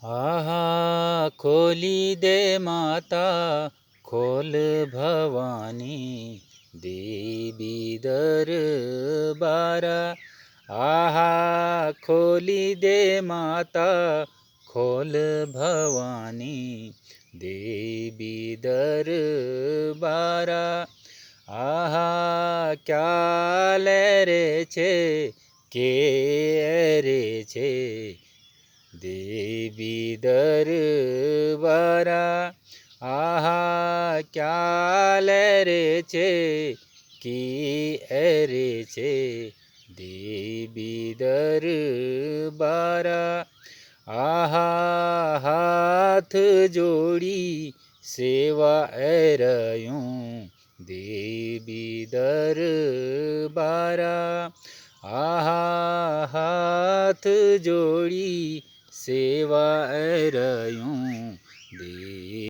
આહા ખોલી દે માતા, ખોલ ભવાની દેવી દરબારા. આહા ખોલી દે માતા, ખોલ ભવાની દેવી દરબારા. આહા ક્યાલે રે છે, કે રે છે દેવી દરબારા. આહા ક્યાલે રે છે, કી રે છે દેવી દરબારા. આહા હાથ જોડી સેવા રહ્યું દેવી દરબારા. આહા હાથ જોડી સેવા રહ્યું